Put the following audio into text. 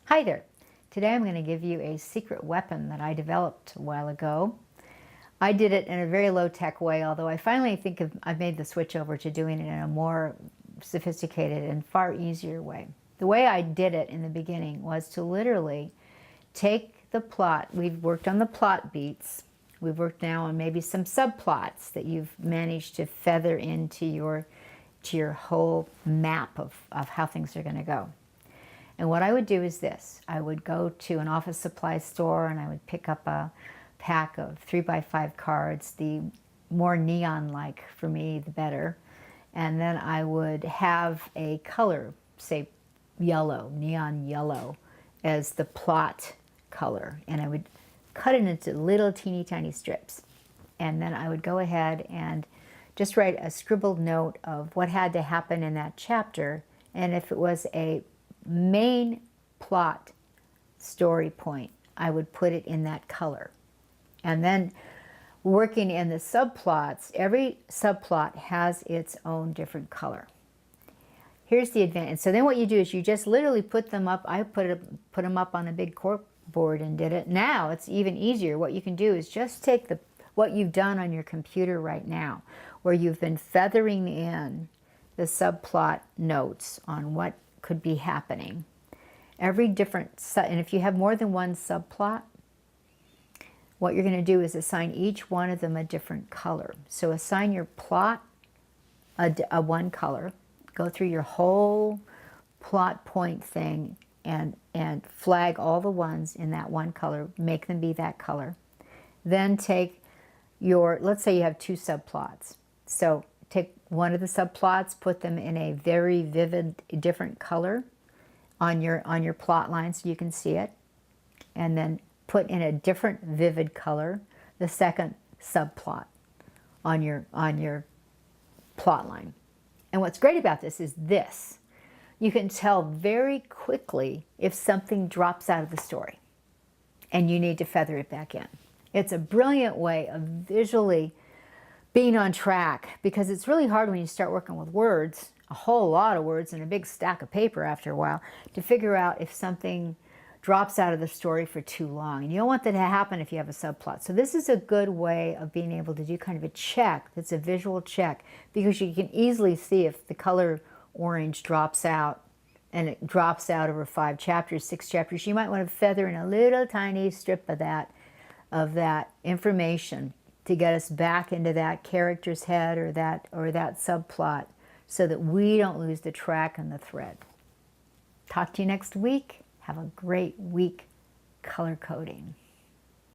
Hi there. Today I'm going to give you a secret weapon that I developed a while ago. I did it in a very low-tech way, although I finally think I've made the switch over to doing it in a more sophisticated and far easier way. The way I did it in the beginning was to literally take the plot. We've worked on the plot beats. We've worked now on maybe some subplots that you've managed to feather into your whole map of how things are going to go. And what I would do is this. I would go to an office supply store and I would pick up a pack of 3x5 cards. The more neon-like for me, the better. And then I would have a color, say yellow, neon yellow, as the plot color. And I would cut it into little teeny tiny strips. And then I would go ahead and just write a scribbled note of what had to happen in that chapter. And if it was a main plot story point, I would put it in that color. And then working in the subplots, every subplot has its own different color. Here's the advantage. So then what you do is you just literally put them up. I put them up on a big cork board and did it. Now it's even easier. What you can do is just take what you've done on your computer right now, where you've been feathering in the subplot notes on what could be happening. Every different, and if you have more than one subplot, what you're going to do is assign each one of them a different color. So assign your plot a one color, go through your whole plot point thing and flag all the ones in that one color, make them be that color. Then take let's say you have two subplots. So take one of the subplots, put them in a very vivid, different color on your plot line so you can see it. And then put in a different vivid color the second subplot on your plot line. And what's great about this is this. You can tell very quickly if something drops out of the story and you need to feather it back in. It's a brilliant way of visually being on track, because it's really hard when you start working with words, a whole lot of words and a big stack of paper after a while, to figure out if something drops out of the story for too long. And you don't want that to happen if you have a subplot. So this is a good way of being able to do kind of a check that's a visual check, because you can easily see if the color orange drops out, and it drops out over 5 chapters, 6 chapters. You might want to feather in a little tiny strip of that information to get us back into that character's head or that subplot, so that we don't lose the track and the thread. Talk to you next week. Have a great week color coding.